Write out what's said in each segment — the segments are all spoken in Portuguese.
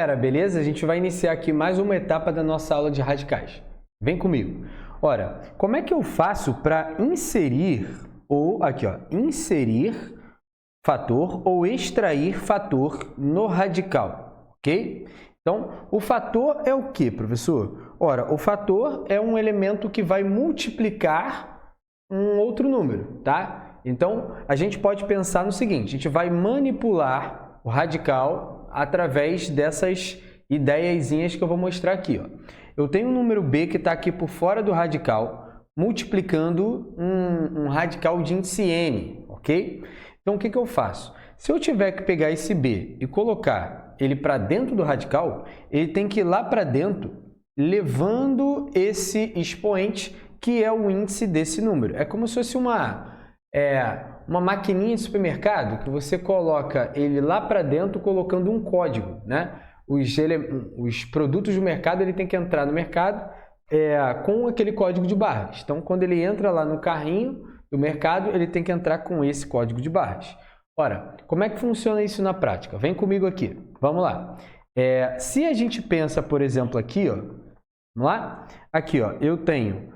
galera, beleza? A gente vai iniciar aqui mais uma etapa da nossa aula de radicais. Vem comigo. Ora, como é que eu faço para inserir, ou aqui ó, inserir fator ou extrair fator no radical, ok? Então, o fator é o que, professor? Ora, o fator é um elemento que vai multiplicar um outro número, tá? Então, a gente pode pensar no seguinte, a gente vai manipular o radical através dessas ideiazinhas que eu vou mostrar aqui, ó. Eu tenho um número b que está aqui por fora do radical, multiplicando um radical de índice n, ok? Então, o que eu faço? Se eu tiver que pegar esse b e colocar ele para dentro do radical, ele tem que ir lá para dentro, levando esse expoente, que é o índice desse número. É como se fosse uma maquininha de supermercado, que você coloca ele lá para dentro, colocando um código, né? Os produtos do mercado, ele tem que entrar no mercado com aquele código de barras. Então, quando ele entra lá no carrinho do mercado, ele tem que entrar com esse código de barras. Ora, como é que funciona isso na prática? Vem comigo aqui, vamos lá. Se a gente pensa, por exemplo, aqui, ó, vamos lá? Aqui, ó, eu tenho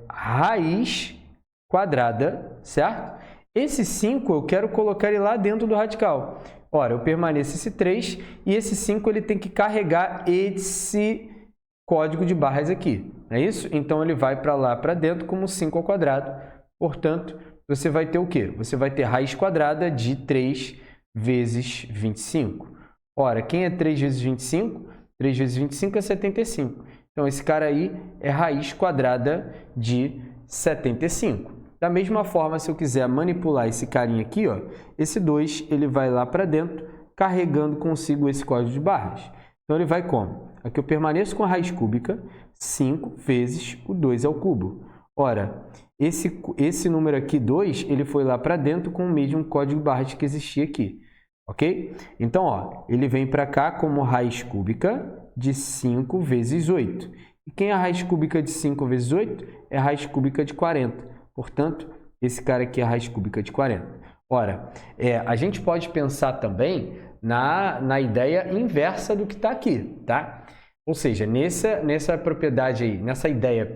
raiz quadrada, certo? Esse 5 eu quero colocar ele lá dentro do radical. Ora, eu permaneço esse 3 e esse 5 ele tem que carregar esse código de barras aqui, não é isso? Então, ele vai para lá, para dentro, como 5 ao quadrado. Portanto, você vai ter o quê? Você vai ter raiz quadrada de 3 vezes 25. Ora, quem é 3 vezes 25? 3 vezes 25 é 75. Então, esse cara aí é raiz quadrada de 75. Da mesma forma, se eu quiser manipular esse carinha aqui, ó, esse 2 ele vai lá para dentro, carregando consigo esse código de barras. Então, ele vai como? Aqui eu permaneço com a raiz cúbica, 5 vezes o 2 ao cubo. Ora, esse número aqui, 2, ele foi lá para dentro com o mesmo código de barras que existia aqui. Ok? Então, ó, ele vem para cá como raiz cúbica de 5 vezes 8. E quem é a raiz cúbica de 5 vezes 8? É a raiz cúbica de 40. Portanto, esse cara aqui é a raiz cúbica de 40. Ora, a gente pode pensar também na ideia inversa do que está aqui, tá? Ou seja, nessa propriedade aí, nessa ideia,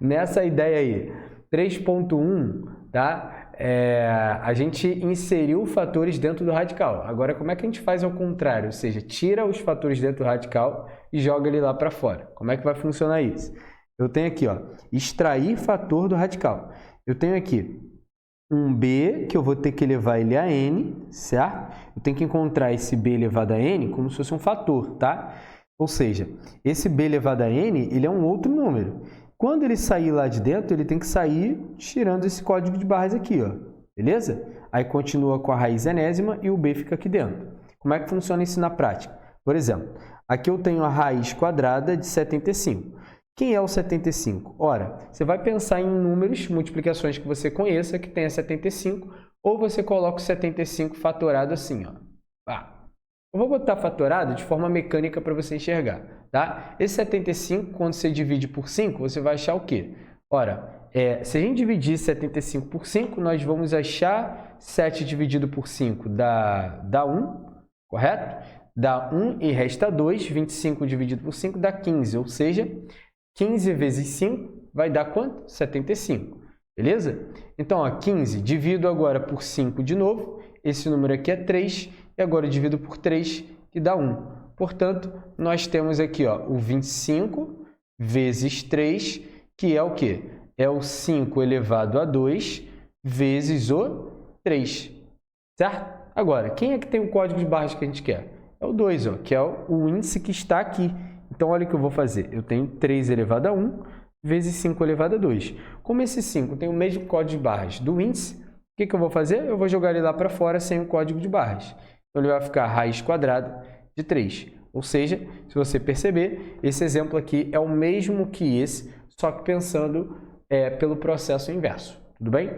nessa ideia aí, 3.1, tá? A gente inseriu fatores dentro do radical. Agora, como é que a gente faz ao contrário? Ou seja, tira os fatores dentro do radical e joga ele lá para fora. Como é que vai funcionar isso? Eu tenho aqui, ó, extrair fator do radical. Eu tenho aqui um b que eu vou ter que elevar ele a n, certo? Eu tenho que encontrar esse b elevado a n como se fosse um fator, tá? Ou seja, esse b elevado a n, ele é um outro número. Quando ele sair lá de dentro, ele tem que sair tirando esse código de barras aqui, ó. Beleza? Aí continua com a raiz enésima e o b fica aqui dentro. Como é que funciona isso na prática? Por exemplo, aqui eu tenho a raiz quadrada de 75. Quem é o 75? Ora, você vai pensar em números, multiplicações que você conheça, que tenha 75, ou você coloca o 75 fatorado assim, ó. Eu vou botar fatorado de forma mecânica para você enxergar, tá? Esse 75, quando você divide por 5, você vai achar o quê? Ora, se a gente dividir 75 por 5, nós vamos achar 7 dividido por 5 dá 1, correto? Dá 1 e resta 2, 25 dividido por 5 dá 15, ou seja, 15 vezes 5 vai dar quanto? 75, beleza? Então, ó, 15 divido agora por 5 de novo, esse número aqui é 3, e agora eu divido por 3, que dá 1. Portanto, nós temos aqui ó, o 25 vezes 3, que é o quê? É o 5 elevado a 2 vezes o 3, certo? Agora, quem é que tem o código de barras que a gente quer? É o 2, ó, que é o índice que está aqui. Então, olha o que eu vou fazer. Eu tenho 3 elevado a 1 vezes 5 elevado a 2. Como esse 5 tem o mesmo código de barras do índice, o que eu vou fazer? Eu vou jogar ele lá para fora sem o código de barras. Então, ele vai ficar raiz quadrada de 3. Ou seja, se você perceber, esse exemplo aqui é o mesmo que esse, só que pensando pelo processo inverso. Tudo bem?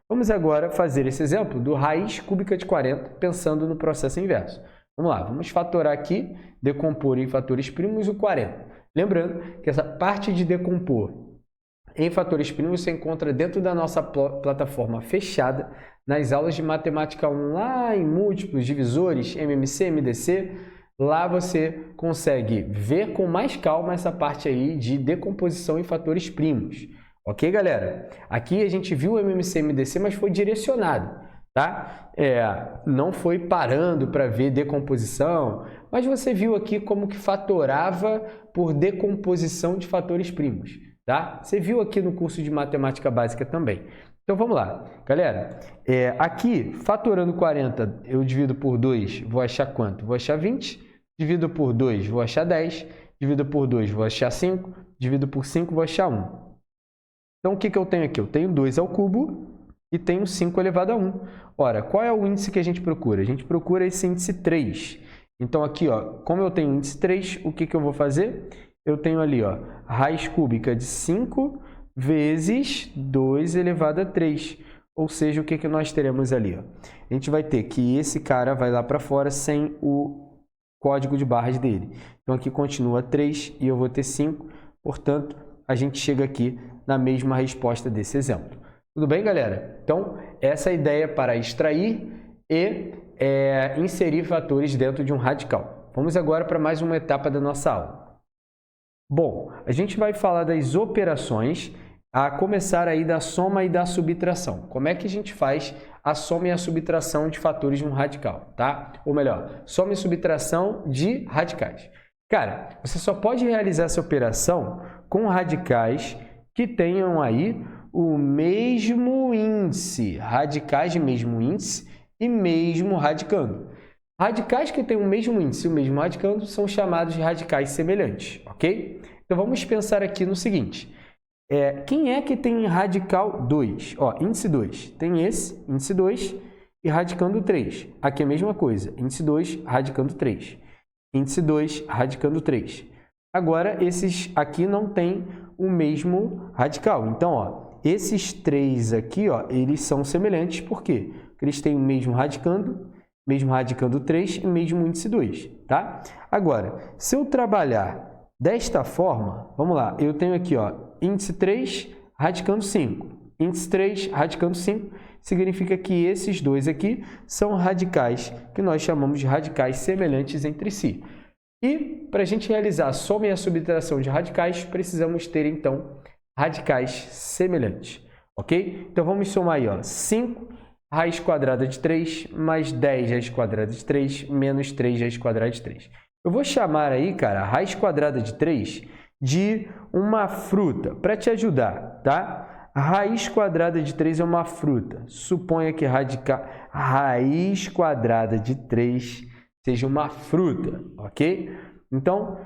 Vamos agora fazer esse exemplo do raiz cúbica de 40, pensando no processo inverso. Vamos lá, vamos fatorar aqui, decompor em fatores primos o 40. Lembrando que essa parte de decompor em fatores primos você encontra dentro da nossa plataforma fechada, nas aulas de matemática 1, lá em múltiplos, divisores, MMC, MDC. Lá você consegue ver com mais calma essa parte aí de decomposição em fatores primos. Ok, galera? Aqui a gente viu o MMC e MDC, mas foi direcionado, tá? Não foi parando para ver decomposição, mas você viu aqui como que fatorava por decomposição de fatores primos, tá? Você viu aqui no curso de matemática básica também. Então vamos lá, galera. Aqui, fatorando 40, eu divido por 2, vou achar quanto? Vou achar 20. Divido por 2, vou achar 10. Divido por 2, vou achar 5. Divido por 5, vou achar 1. Então, o que eu tenho aqui? Eu tenho 2 ao cubo e tenho 5 elevado a 1. Ora, qual é o índice que a gente procura? A gente procura esse índice 3. Então, aqui, ó, como eu tenho índice 3, o que eu vou fazer? Eu tenho ali, ó, raiz cúbica de 5 vezes 2 elevado a 3. Ou seja, o que nós teremos ali? Ó? A gente vai ter que esse cara vai lá para fora sem o código de barras dele. Então, aqui continua 3 e eu vou ter 5. Portanto, a gente chega aqui na mesma resposta desse exemplo. Tudo bem, galera? Então, essa é a ideia para extrair e inserir fatores dentro de um radical. Vamos agora para mais uma etapa da nossa aula. Bom, a gente vai falar das operações, a começar aí da soma e da subtração. Como é que a gente faz a soma e a subtração de fatores de um radical, tá? Ou melhor, soma e subtração de radicais. Cara, você só pode realizar essa operação com radicais que tenham aí o mesmo índice, radicais de mesmo índice e mesmo radicando. Radicais que têm o mesmo índice e o mesmo radicando são chamados de radicais semelhantes, ok? Então vamos pensar aqui no seguinte, quem é que tem radical 2? Ó, índice 2, tem esse, índice 2 e radicando 3. Aqui é a mesma coisa, índice 2, radicando 3. Índice 2, radicando 3. Agora, esses aqui não têm o mesmo radical. Então, ó, esses 3 aqui, ó, eles são semelhantes. Por quê? Porque eles têm o mesmo radicando 3 e mesmo índice 2, tá? Agora, se eu trabalhar desta forma, vamos lá, eu tenho aqui, ó, índice 3, radicando 5. Índice 3, radicando 5, significa que esses dois aqui são radicais que nós chamamos de radicais semelhantes entre si. E para a gente realizar a soma e a subtração de radicais, precisamos ter, então, radicais semelhantes, ok? Então, vamos somar aí, ó, 5 raiz quadrada de 3 mais 10 raiz quadrada de 3 menos 3 raiz quadrada de 3. Eu vou chamar aí, cara, a raiz quadrada de 3 de uma fruta, para te ajudar, tá? A raiz quadrada de 3 é uma fruta. Suponha que raiz quadrada de 3 seja uma fruta, ok? Então,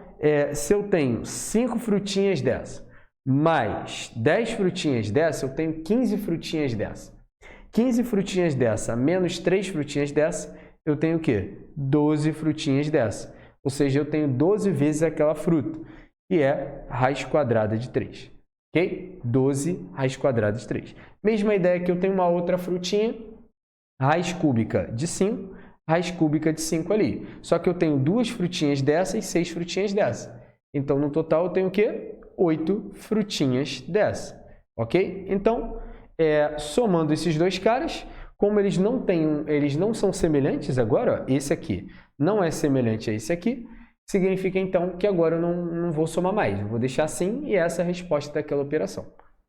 se eu tenho 5 frutinhas dessa, mais 10 frutinhas dessa, eu tenho 15 frutinhas dessa. 15 frutinhas dessa menos 3 frutinhas dessa, eu tenho o quê? 12 frutinhas dessa. Ou seja, eu tenho 12 vezes aquela fruta, que é raiz quadrada de 3. Ok? 12 raiz quadrada de 3. Mesma ideia que eu tenho uma outra frutinha, raiz cúbica de 5, raiz cúbica de 5 ali. Só que eu tenho 2 frutinhas dessa e 6 frutinhas dessa. Então, no total, eu tenho o quê? 8 frutinhas dessa. Ok? Então, somando esses dois caras, como eles não são semelhantes agora, ó, esse aqui não é semelhante a esse aqui, significa então que agora eu não vou somar mais, eu vou deixar assim e essa é a resposta daquela operação.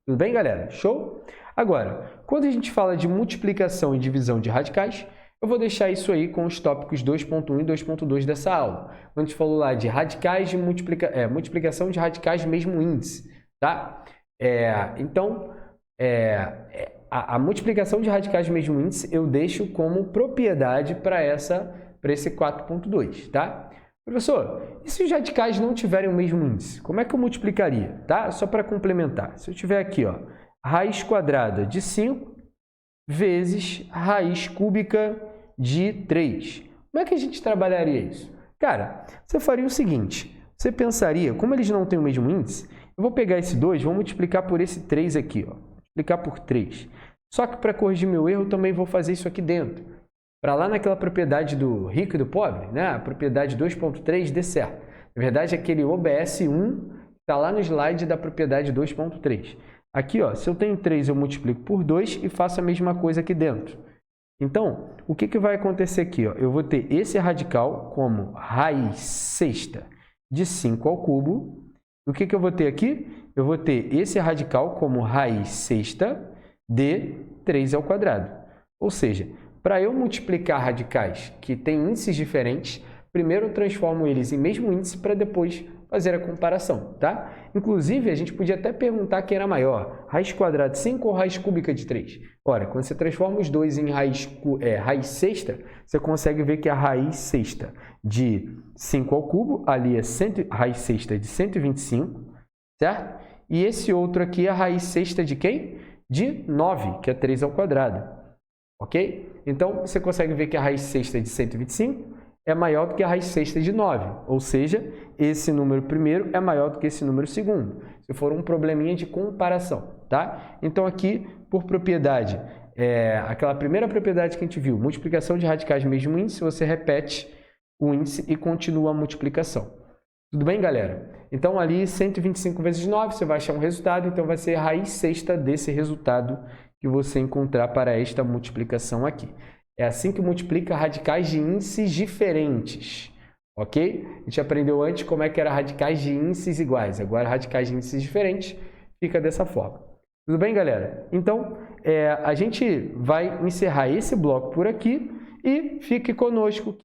Tudo bem, galera? Show? Agora, quando a gente fala de multiplicação e divisão de radicais, eu vou deixar isso aí com os tópicos 2.1 e 2.2 dessa aula. A gente falou lá de radicais de multiplicação de radicais de mesmo índice, tá? Então, a multiplicação de radicais de mesmo índice eu deixo como propriedade para esse 4.2, tá? Professor, e se os radicais não tiverem o mesmo índice? Como é que eu multiplicaria? Tá? Só para complementar. Se eu tiver aqui, ó, raiz quadrada de 5 vezes raiz cúbica de 3. Como é que a gente trabalharia isso? Cara, você faria o seguinte. Você pensaria, como eles não têm o mesmo índice, eu vou pegar esse 2, vou multiplicar por esse 3 aqui, ó. Multiplicar por 3. Só que para corrigir meu erro, eu também vou fazer isso aqui dentro. Para lá naquela propriedade do rico e do pobre, né? A propriedade 2.3 dê certo. Na verdade, aquele OBS 1 está lá no slide da propriedade 2.3. Aqui, ó, se eu tenho 3, eu multiplico por 2 e faço a mesma coisa aqui dentro. Então, o que vai acontecer aqui? Ó? Eu vou ter esse radical como raiz sexta de 5 ao cubo. O que eu vou ter aqui? Eu vou ter esse radical como raiz sexta de 3 ao quadrado. Ou seja, para eu multiplicar radicais que têm índices diferentes, primeiro eu transformo eles em mesmo índice para depois fazer a comparação, tá? Inclusive, a gente podia até perguntar quem era maior, raiz quadrada de 5 ou raiz cúbica de 3? Ora, quando você transforma os dois em raiz sexta, você consegue ver que a raiz sexta de 5 ao cubo, ali é raiz sexta de 125, certo? E esse outro aqui é a raiz sexta de quem? De 9, que é 3 ao quadrado, ok? Então, você consegue ver que a raiz sexta de 125 é maior do que a raiz sexta de 9, ou seja, esse número primeiro é maior do que esse número segundo, se for um probleminha de comparação, tá? Então aqui, por propriedade, aquela primeira propriedade que a gente viu, multiplicação de radicais do mesmo índice, você repete o índice e continua a multiplicação. Tudo bem, galera? Então ali 125 vezes 9, você vai achar um resultado, então vai ser a raiz sexta desse resultado que você encontrar para esta multiplicação aqui. É assim que multiplica radicais de índices diferentes, ok? A gente aprendeu antes como é que era radicais de índices iguais, agora radicais de índices diferentes fica dessa forma. Tudo bem, galera? Então, a gente vai encerrar esse bloco por aqui e fique conosco.